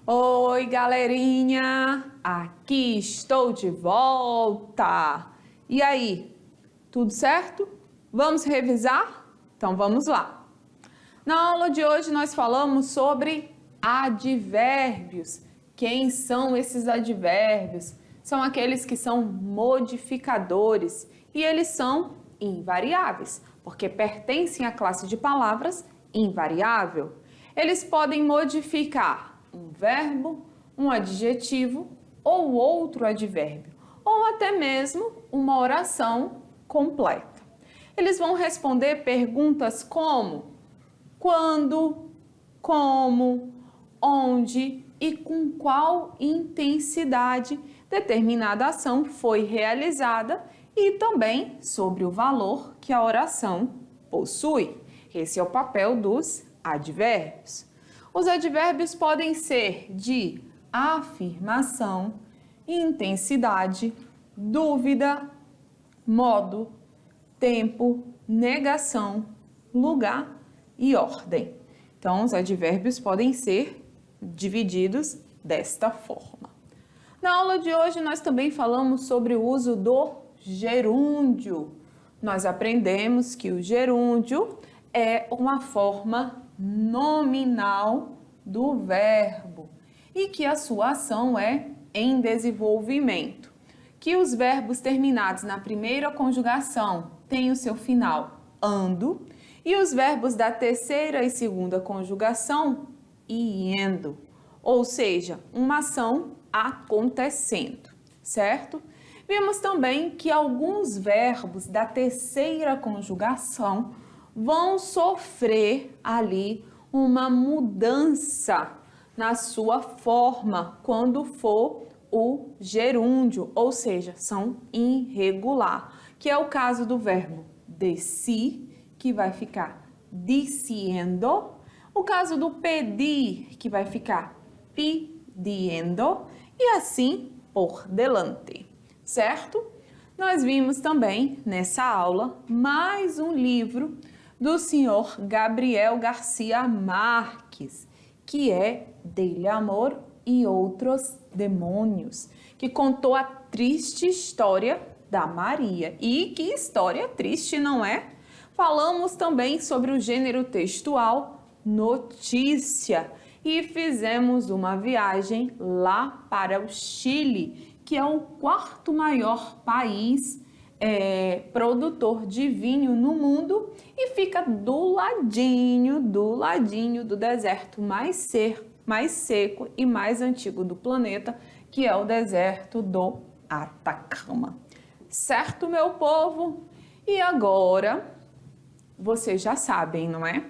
Oi, galerinha! Aqui estou de volta! E aí, tudo certo? Vamos revisar? Então vamos lá! Na aula de hoje nós falamos sobre advérbios. Quem são esses advérbios? São aqueles que são modificadores e eles são invariáveis, porque pertencem à classe de palavras invariável. Eles podem modificar um verbo, um adjetivo ou outro advérbio, ou até mesmo uma oração completa. Eles vão responder perguntas como quando, como, onde e com qual intensidade determinada ação foi realizada e também sobre o valor que a oração possui. Esse é o papel dos advérbios. Os advérbios podem ser de afirmação, intensidade, dúvida, modo, tempo, negação, lugar e ordem. Então, os advérbios podem ser divididos desta forma. Na aula de hoje, nós também falamos sobre o uso do gerúndio. Nós aprendemos que o gerúndio é uma forma nominal do verbo e que a sua ação é em desenvolvimento. Que os verbos terminados na primeira conjugação têm o seu final ando e os verbos da terceira e segunda conjugação iendo, ou seja, uma ação acontecendo, certo? Vimos também que alguns verbos da terceira conjugação vão sofrer ali uma mudança na sua forma quando for o gerúndio, ou seja, são irregular, que é o caso do verbo desci, que vai ficar diciendo, o caso do pedir, que vai ficar pidiendo, e assim por delante, certo? Nós vimos também nessa aula mais um livro do senhor Gabriel Garcia Marques, que é Dele Amor e Outros Demônios, que contou a triste história da Maria. E que história triste, não é? Falamos também sobre o gênero textual notícia e fizemos uma viagem lá para o Chile, que é o quarto maior país produtor de vinho no mundo e fica do ladinho do deserto mais seco e mais antigo do planeta, que é o deserto do Atacama. Certo, meu povo? E agora, vocês já sabem, não é?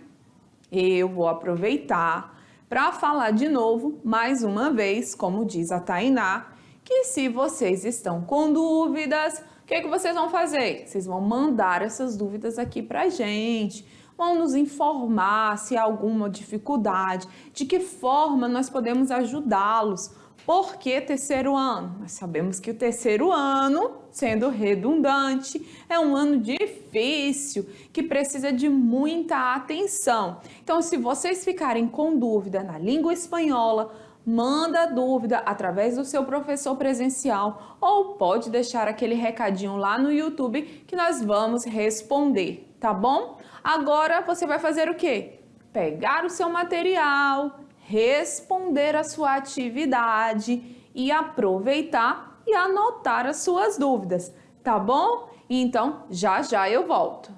Eu vou aproveitar para falar de novo, mais uma vez, como diz a Tainá, que se vocês estão com dúvidas, o que vocês vão fazer? Vocês vão mandar essas dúvidas aqui para a gente, vão nos informar se há alguma dificuldade, de que forma nós podemos ajudá-los. Por que terceiro ano? Nós sabemos que o terceiro ano, sendo redundante, é um ano difícil, que precisa de muita atenção. Então, se vocês ficarem com dúvida na língua espanhola, manda a dúvida através do seu professor presencial ou pode deixar aquele recadinho lá no YouTube que nós vamos responder, tá bom? Agora você vai fazer o quê? Pegar o seu material, responder a sua atividade e aproveitar e anotar as suas dúvidas, tá bom? Então, já já eu volto.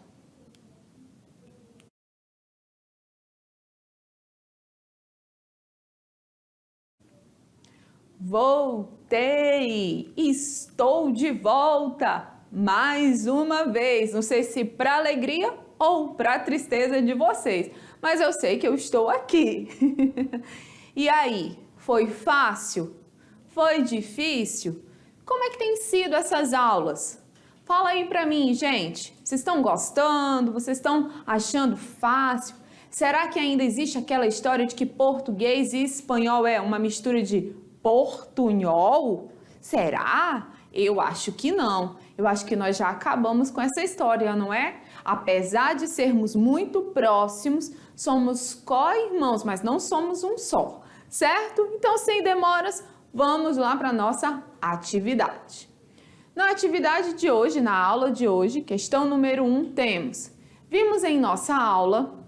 Voltei! Estou de volta mais uma vez. Não sei se para alegria ou para tristeza de vocês, mas eu sei que eu estou aqui. E aí, foi fácil? Foi difícil? Como é que tem sido essas aulas? Fala aí para mim, gente. Vocês estão gostando? Vocês estão achando fácil? Será que ainda existe aquela história de que português e espanhol é uma mistura de portunhol? Será? Eu acho que não. Eu acho que nós já acabamos com essa história, não é? Apesar de sermos muito próximos, somos co-irmãos, mas não somos um só. certo? Então, sem demoras, vamos lá para a nossa atividade. Na atividade de hoje, na aula de hoje, questão número 1, vimos em nossa aula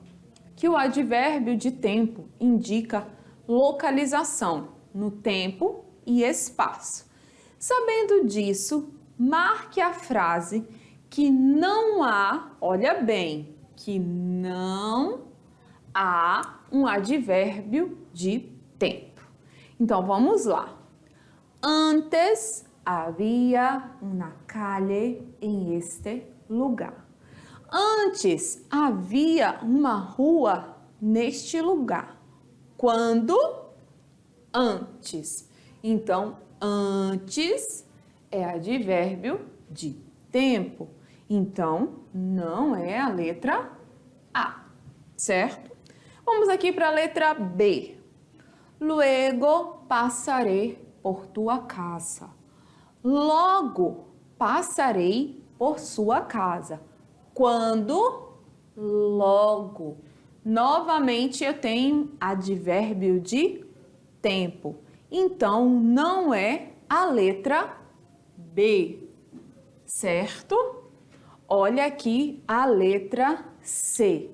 que o advérbio de tempo indica localização no tempo e espaço. Sabendo disso, marque a frase que não há, olha bem, que não há um advérbio de tempo. Então, vamos lá. Antes havia uma calle em este lugar. Antes havia uma rua neste lugar. Quando? Antes. Então, antes é advérbio de tempo. Então, não é a letra A, certo? Vamos aqui para a letra B. Luego passarei por tua casa. Logo passarei por sua casa. Quando? Logo. Novamente eu tenho advérbio de tempo. Então, não é a letra B, certo? Olha aqui a letra C.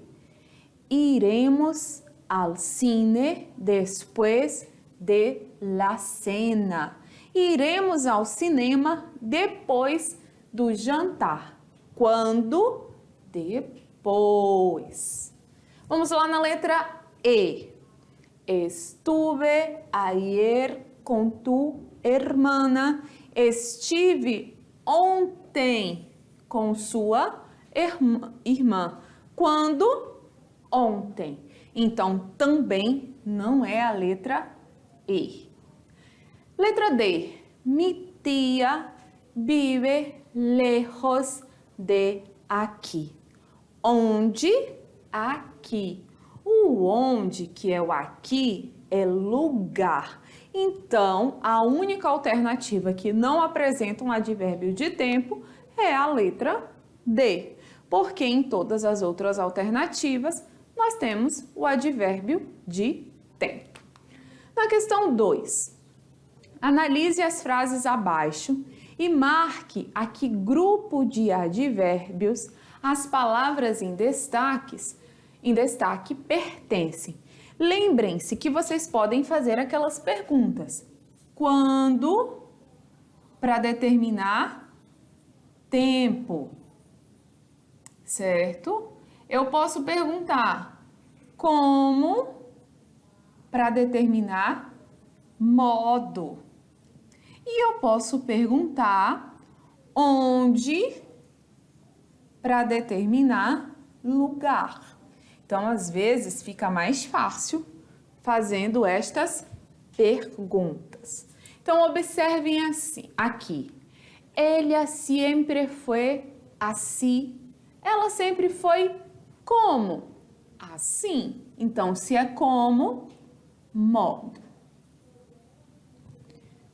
Iremos al cine depois de la cena. Iremos ao cinema depois do jantar. Quando? Depois. Vamos lá na letra E. Estuve ayer com tu hermana. Estive ontem com sua irmã. Quando? Ontem. Então, também não é a letra E. Letra D. Mi tia vive lejos de aqui. Onde? Aqui. O onde, que é o aqui, é lugar. Então, a única alternativa que não apresenta um advérbio de tempo é a letra D, porque em todas as outras alternativas nós temos o advérbio de tempo. Na questão 2, analise as frases abaixo e marque a que grupo de advérbios as palavras em destaque pertencem. Lembrem-se que vocês podem fazer aquelas perguntas. Quando? Para determinar tempo, certo? Eu posso perguntar como? Para determinar modo. E eu posso perguntar onde? Para determinar lugar. Então, às vezes, fica mais fácil fazendo estas perguntas. Então, observem assim, aqui. Ela sempre foi assim. Ela sempre foi como? Assim. Então, se é como, modo.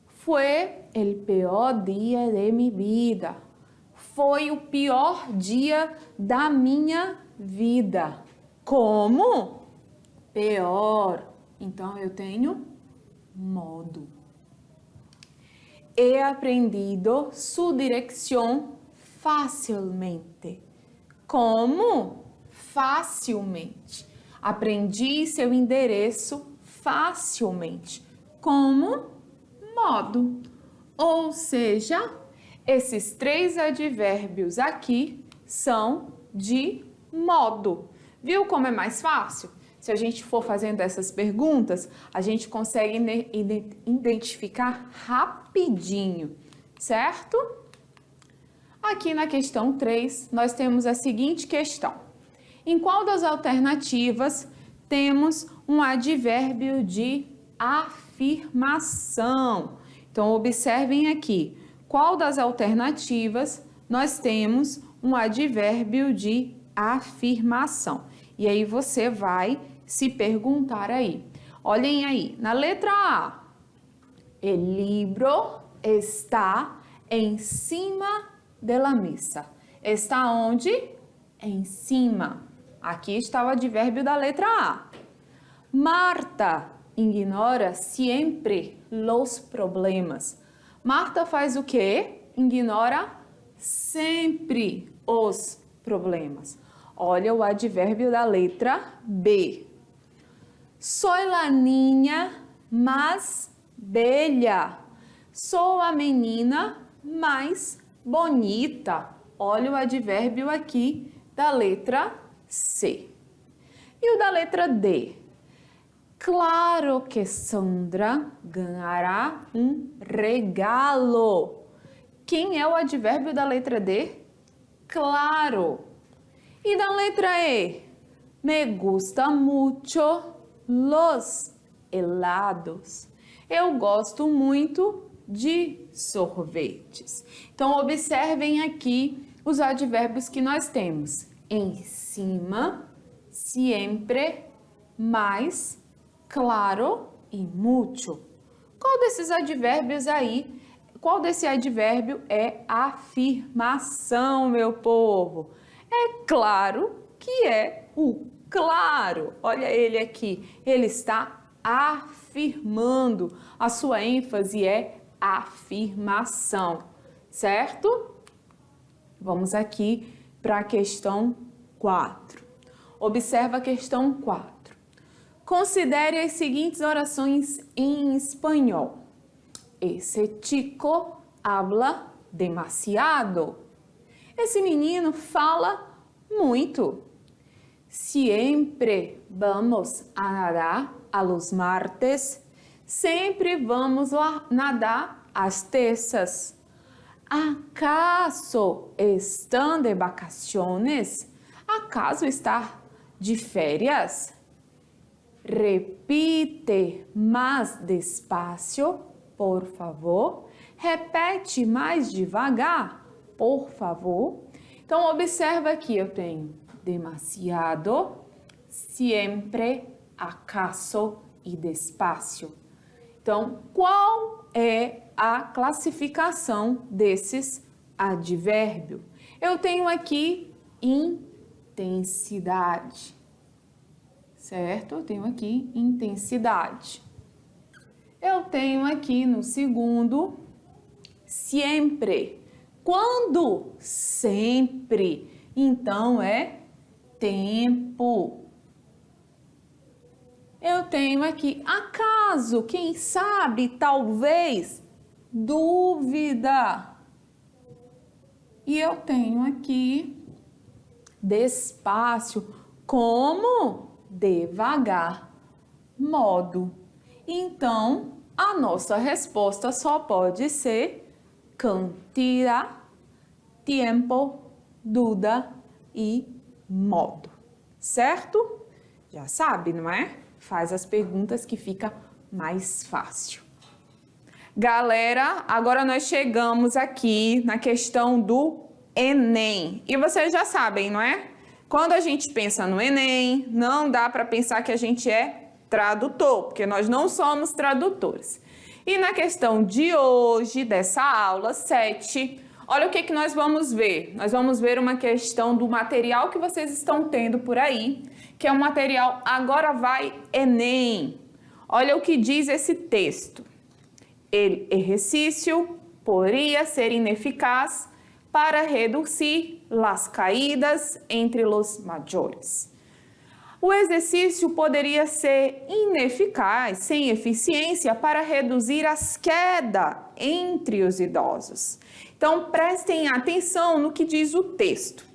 Foi el peor dia de mi vida. Foi o pior dia da minha vida. Como? Pior. Então, eu tenho modo. He aprendido su dirección facilmente. Como? Facilmente. Aprendi seu endereço facilmente. Como? Modo. Ou seja, esses 3 advérbios aqui são de modo. Viu como é mais fácil? Se a gente for fazendo essas perguntas, a gente consegue identificar rapidinho, certo? Aqui na questão 3, nós temos a seguinte questão. Em qual das alternativas temos um advérbio de afirmação? Então, observem aqui. Qual das alternativas nós temos um advérbio de afirmação? E aí você vai se perguntar aí. Olhem aí, na letra A, el libro está em cima de la mesa. Está onde? Em cima. Aqui está o advérbio da letra A. Marta ignora sempre los problemas. Marta faz o quê? Ignora sempre os problemas. Olha o advérbio da letra B. Soy la niña más bella. Sou a menina mais bonita. Olha o advérbio aqui da letra C. E o da letra D? Claro que Sandra ganhará regalo. Quem é o advérbio da letra D? Claro. E da letra E? Me gusta mucho los helados. Eu gosto muito de sorvetes. Então, observem aqui os advérbios que nós temos. Em cima, siempre, mais, claro e mucho. Qual desses advérbios aí, qual desse advérbio é afirmação, meu povo? É claro que é o claro. Olha ele aqui, ele está afirmando. A sua ênfase é afirmação, certo? Vamos aqui para a questão 4. Observa a questão 4. Considere as seguintes orações em espanhol. Esse chico habla demasiado. Esse menino fala muito. Siempre vamos a nadar a los martes. Sempre vamos nadar às terças. ¿Acaso están de vacaciones? ¿Acaso está de férias? Repite mais despacio, por favor. Repete mais devagar, por favor. Então, observa aqui, eu tenho demasiado, siempre, acaso e despacio. Então, qual é a classificação desses advérbios? Eu tenho aqui intensidade, certo? Eu tenho aqui intensidade. Eu tenho aqui no segundo, siempre. Quando? Sempre. Então, é tempo. Eu tenho aqui acaso, quem sabe, talvez, dúvida. E eu tenho aqui despacio, como? Devagar, modo. Então, a nossa resposta só pode ser cantidad, tiempo, duda e modo. Certo? Já sabe, não é? Faz as perguntas que fica mais fácil. Galera, agora nós chegamos aqui na questão do Enem. E vocês já sabem, não é? Quando a gente pensa no Enem, não dá para pensar que a gente é tradutor, porque nós não somos tradutores. E na questão de hoje, dessa aula 7, olha o que nós vamos ver. Nós vamos ver uma questão do material que vocês estão tendo por aí, que é um material Agora Vai Enem. Olha o que diz esse texto. El exercício poderia ser ineficaz para reduzir as caídas entre os maiores. O exercício poderia ser ineficaz, sem eficiência, para reduzir as quedas entre os idosos. Então, prestem atenção no que diz o texto.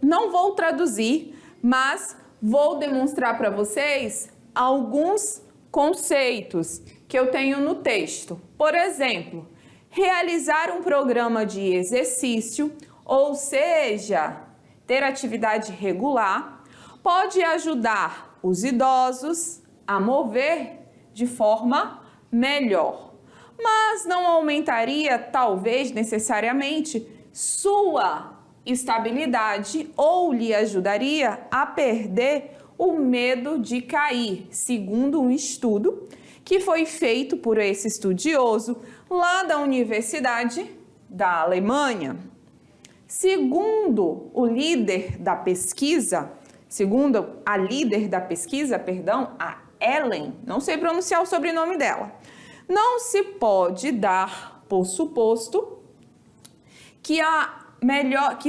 Não vou traduzir, mas vou demonstrar para vocês alguns conceitos que eu tenho no texto. Por exemplo, realizar um programa de exercício, ou seja, ter atividade regular, pode ajudar os idosos a mover de forma melhor, mas não aumentaria, talvez necessariamente, sua estabilidade ou lhe ajudaria a perder o medo de cair, segundo um estudo que foi feito por esse estudioso lá da Universidade da Alemanha. Segundo a líder da pesquisa, a Ellen, não sei pronunciar o sobrenome dela, não se pode dar por suposto que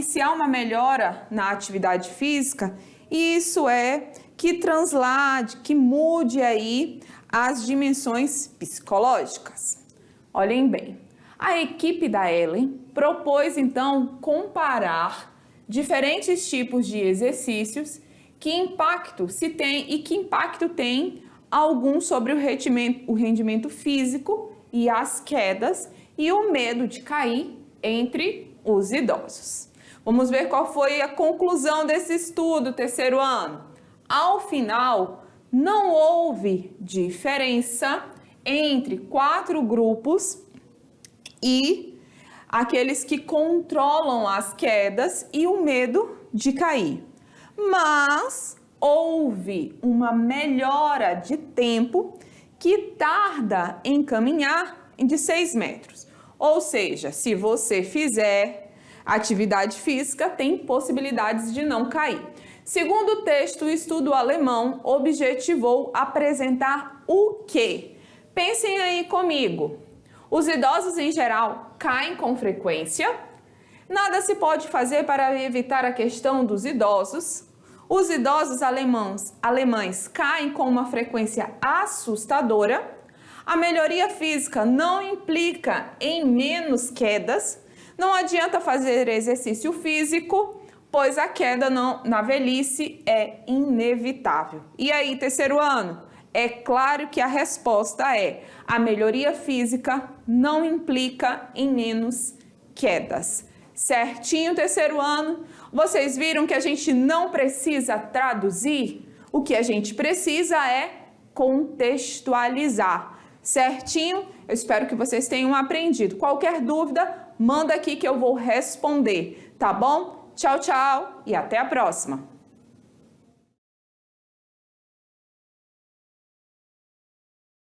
se há uma melhora na atividade física, isso é que translade, que mude aí as dimensões psicológicas. Olhem bem, a equipe da Ellen propôs então comparar diferentes tipos de exercícios, que impacto se tem e que impacto tem algum sobre o rendimento físico e as quedas e o medo de cair entre os idosos. Vamos ver qual foi a conclusão desse estudo, terceiro ano. Ao final, não houve diferença entre 4 grupos e aqueles que controlam as quedas e o medo de cair. Mas houve uma melhora de tempo que tarda em caminhar de 6 metros. Ou seja, se você fizer atividade física, tem possibilidades de não cair. Segundo o texto, o estudo alemão objetivou apresentar o quê? Pensem aí comigo. Os idosos em geral caem com frequência. Nada se pode fazer para evitar a questão dos idosos. Os idosos alemães caem com uma frequência assustadora. A melhoria física não implica em menos quedas. Não adianta fazer exercício físico, pois a queda na velhice é inevitável. E aí, terceiro ano? É claro que a resposta é: a melhoria física não implica em menos quedas. Certinho, terceiro ano? Vocês viram que a gente não precisa traduzir? O que a gente precisa é contextualizar. Certinho? Eu espero que vocês tenham aprendido. Qualquer dúvida, manda aqui que eu vou responder, tá bom? Tchau, tchau e até a próxima!